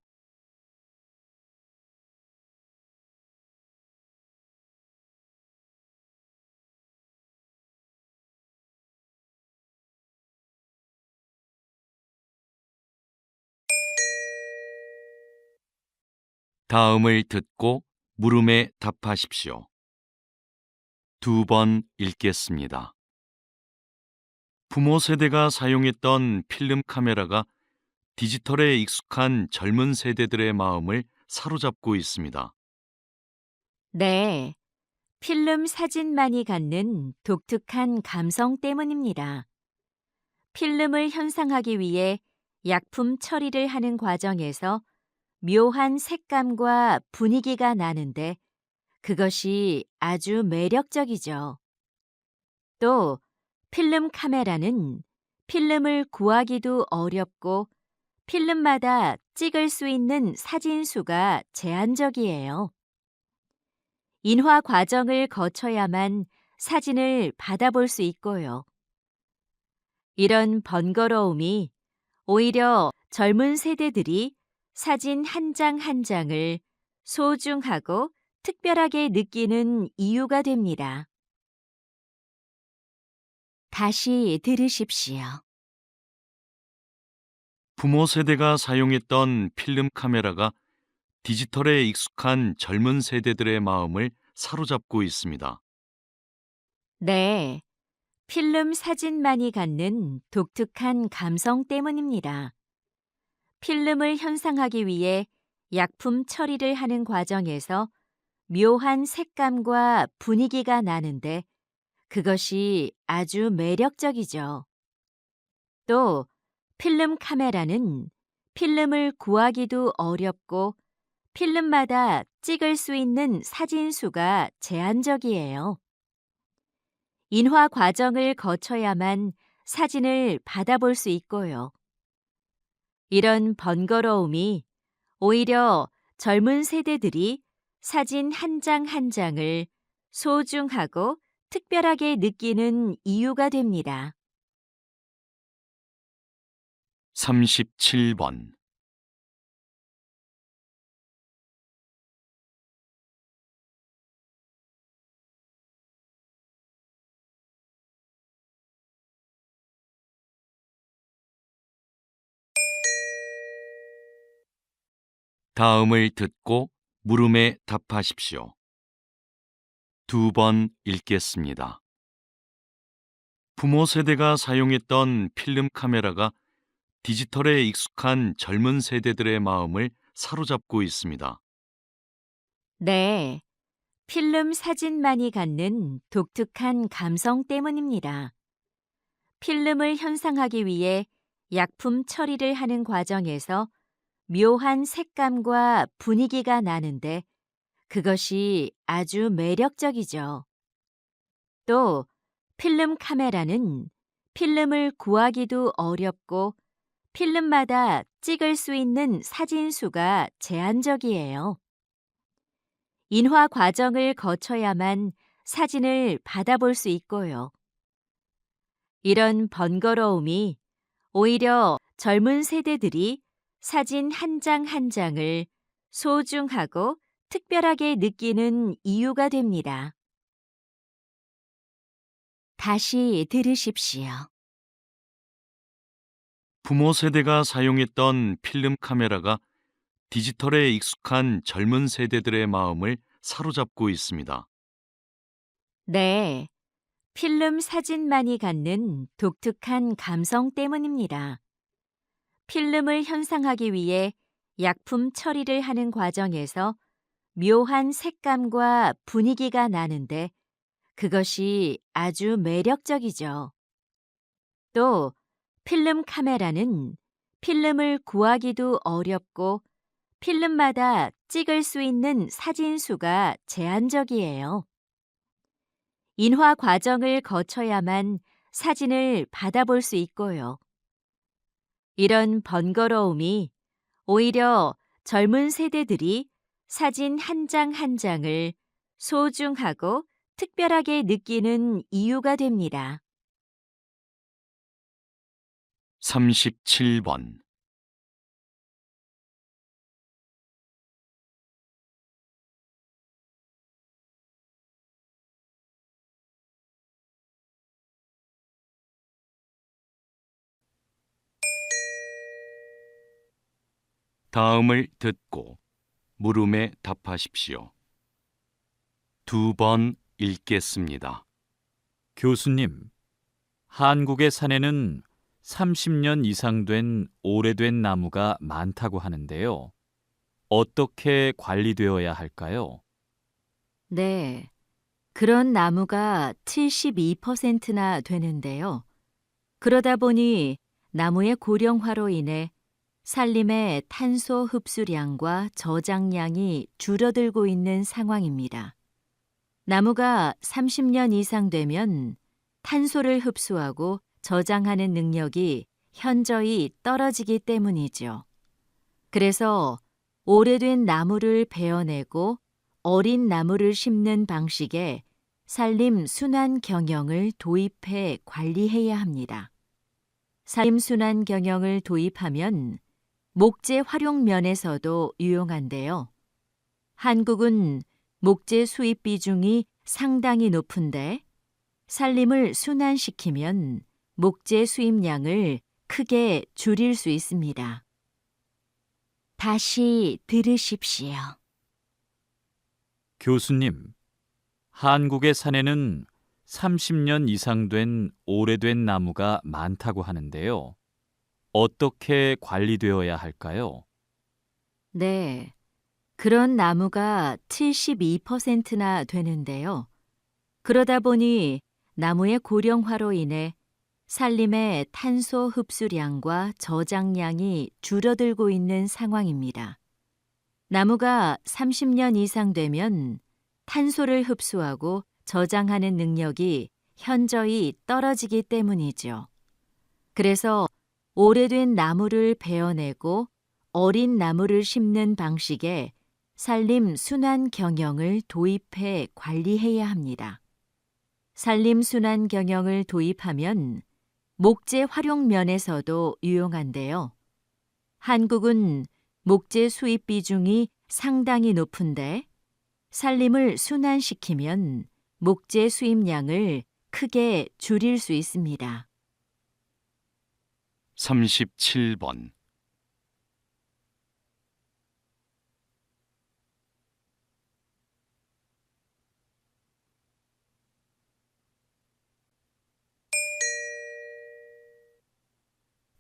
다음을 듣고 물음에 답하십시오. 2번 읽겠습니다. 부모 세대가 사용했던 필름 카메라가 디지털에 익숙한 젊은 세대들의 마음을 사로잡고 있습니다. 네, 필름 사진만이 갖는 독특한 감성 때문입니다. 필름을 현상하기 위해 약품 처리를 하는 과정에서 묘한 색감과 분위기가 나는데 그것이 아주 매력적이죠. 또 필름 카메라는 필름을 구하기도 어렵고 필름마다 찍을 수 있는 사진 수가 제한적이에요. 인화 과정을 거쳐야만 사진을 받아볼 수 있고요. 이런 번거로움이 오히려 젊은 세대들이 사진 한 장 한 장을 소중하고 특별하게 느끼는 이유가 됩니다. 다시 들으십시오. 부모 세대가 사용했던 필름 카메라가 디지털에 익숙한 젊은 세대들의 마음을 사로잡고 있습니다. 네, 필름 사진만이 갖는 독특한 감성 때문입니다. 필름을 현상하기 위해 약품 처리를 하는 과정에서 묘한 색감과 분위기가 나는데 그것이 아주 매력적이죠. 또 필름 카메라는 필름을 구하기도 어렵고 필름마다 찍을 수 있는 사진 수가 제한적이에요. 인화 과정을 거쳐야만 사진을 받아볼 수 있고요. 이런 번거로움이 오히려 젊은 세대들이 사진 한 장 한 장을 소중하고 특별하게 느끼는 이유가 됩니다. 37번. 다음을 듣고 물음에 답하십시오. 2번 읽겠습니다. 부모 세대가 사용했던 필름 카메라가 디지털에 익숙한 젊은 세대들의 마음을 사로잡고 있습니다. 네, 필름 사진만이 갖는 독특한 감성 때문입니다. 필름을 현상하기 위해 약품 처리를 하는 과정에서 묘한 색감과 분위기가 나는데 그것이 아주 매력적이죠. 또 필름 카메라는 필름을 구하기도 어렵고 필름마다 찍을 수 있는 사진 수가 제한적이에요. 인화 과정을 거쳐야만 사진을 받아볼 수 있고요. 이런 번거로움이 오히려 젊은 세대들이 사진 한 장 한 장을 소중하고 특별하게 느끼는 이유가 됩니다. 다시 들으십시오. 부모 세대가 사용했던 필름 카메라가 디지털에 익숙한 젊은 세대들의 마음을 사로잡고 있습니다. 네, 필름 사진만이 갖는 독특한 감성 때문입니다. 필름을 현상하기 위해 약품 처리를 하는 과정에서 묘한 색감과 분위기가 나는데 그것이 아주 매력적이죠. 또 필름 카메라는 필름을 구하기도 어렵고 필름마다 찍을 수 있는 사진 수가 제한적이에요. 인화 과정을 거쳐야만 사진을 받아볼 수 있고요. 이런 번거로움이 오히려 젊은 세대들이 사진 한 장 한 장을 소중하고 특별하게 느끼는 이유가 됩니다. 37번. 다음을 듣고 물음에 답하십시오. 2번 읽겠습니다. 교수님, 한국의 산에는 30년 이상 된 오래된 나무가 많다고 하는데요. 어떻게 관리되어야 할까요? 네, 그런 나무가 72%나 되는데요. 그러다 보니 나무의 고령화로 인해 산림의 탄소 흡수량과 저장량이 줄어들고 있는 상황입니다. 나무가 30년 이상 되면 탄소를 흡수하고 저장하는 능력이 현저히 떨어지기 때문이죠. 그래서 오래된 나무를 베어내고 어린 나무를 심는 방식의 산림 순환 경영을 도입해 관리해야 합니다. 산림 순환 경영을 도입하면 목재 활용 면에서도 유용한데요. 한국은 목재 수입 비중이 상당히 높은데 산림을 순환시키면 목재 수입량을 크게 줄일 수 있습니다. 다시 들으십시오. 교수님, 한국의 산에는 30년 이상 된 오래된 나무가 많다고 하는데요. 어떻게 관리되어야 할까요? 네, 그런 나무가 72%나 되는데요. 그러다 보니 나무의 고령화로 인해 산림의 탄소 흡수량과 저장량이 줄어들고 있는 상황입니다. 나무가 30년 이상 되면 탄소를 흡수하고 저장하는 능력이 현저히 떨어지기 때문이죠. 그래서 오래된 나무를 베어내고 어린 나무를 심는 방식의 산림 순환 경영을 도입해 관리해야 합니다. 산림 순환 경영을 도입하면 목재 활용 면에서도 유용한데요. 한국은 목재 수입 비중이 상당히 높은데 산림을 순환시키면 목재 수입량을 크게 줄일 수 있습니다. 37번.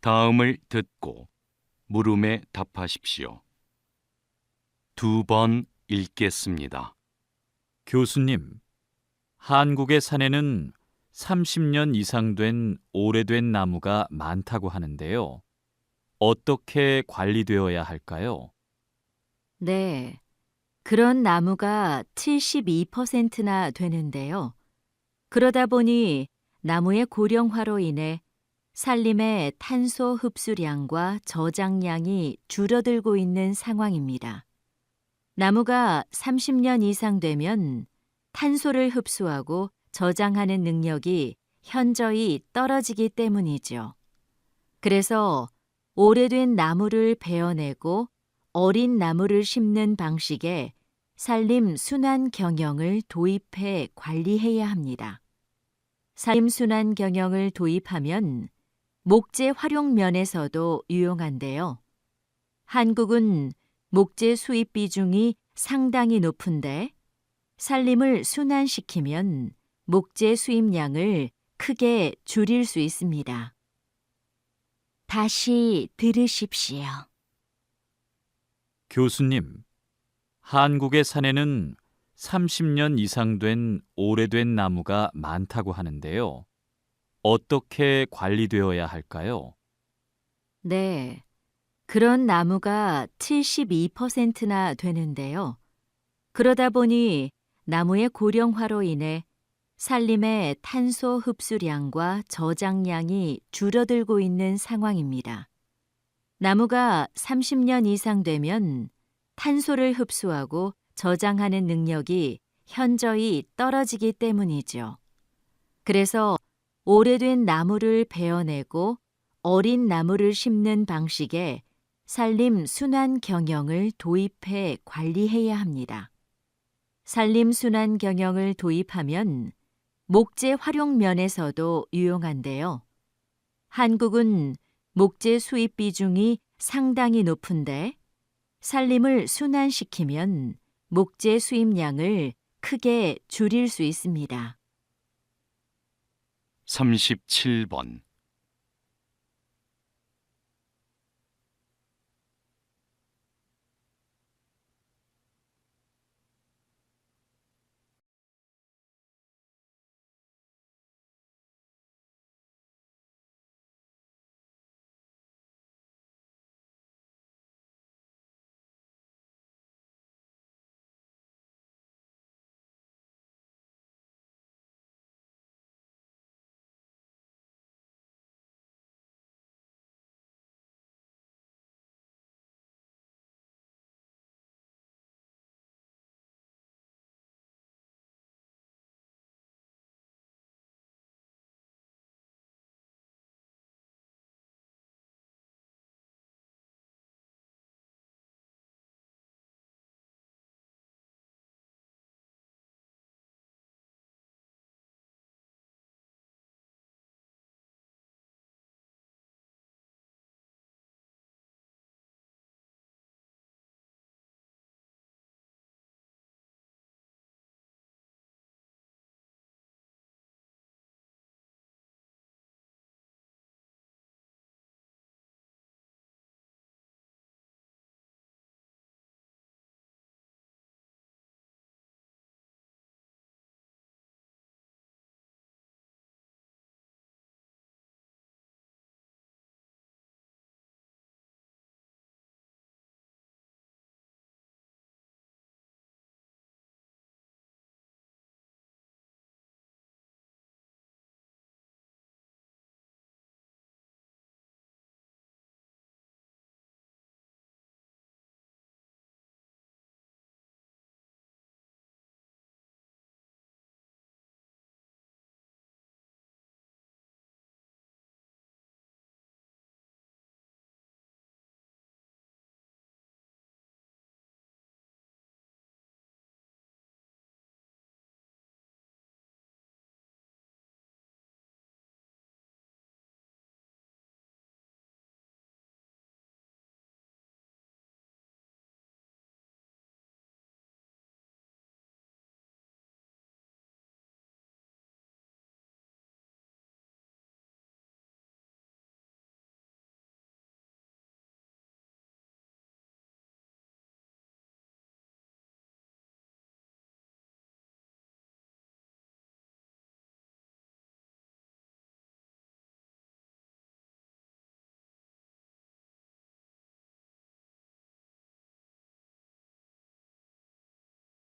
다음을 듣고 물음에 답하십시오. 2번 읽겠습니다. 교수님, 한국의 산에는 30년 이상 된 오래된 나무가 많다고 하는데요. 어떻게 관리되어야 할까요? 네, 그런 나무가 72%나 되는데요. 그러다 보니 나무의 고령화로 인해 산림의 탄소 흡수량과 저장량이 줄어들고 있는 상황입니다. 나무가 30년 이상 되면 탄소를 흡수하고 저장하는 능력이 현저히 떨어지기 때문이죠. 그래서 오래된 나무를 베어내고 어린 나무를 심는 방식의 산림 순환 경영을 도입해 관리해야 합니다. 산림 순환 경영을 도입하면 목재 활용 면에서도 유용한데요. 한국은 목재 수입 비중이 상당히 높은데 산림을 순환시키면 목재 수입량을 크게 줄일 수 있습니다. 다시 들으십시오. 교수님, 한국의 산에는 30년 이상 된 오래된 나무가 많다고 하는데요. 어떻게 관리되어야 할까요? 네, 그런 나무가 72%나 되는데요. 그러다 보니 나무의 고령화로 인해 산림의 탄소 흡수량과 저장량이 줄어들고 있는 상황입니다. 나무가 30년 이상 되면 탄소를 흡수하고 저장하는 능력이 현저히 떨어지기 때문이죠. 그래서 오래된 나무를 베어내고 어린 나무를 심는 방식의 산림 순환 경영을 도입해 관리해야 합니다. 산림 순환 경영을 도입하면 목재 활용 면에서도 유용한데요. 한국은 목재 수입 비중이 상당히 높은데 산림을 순환시키면 목재 수입량을 크게 줄일 수 있습니다. 37번.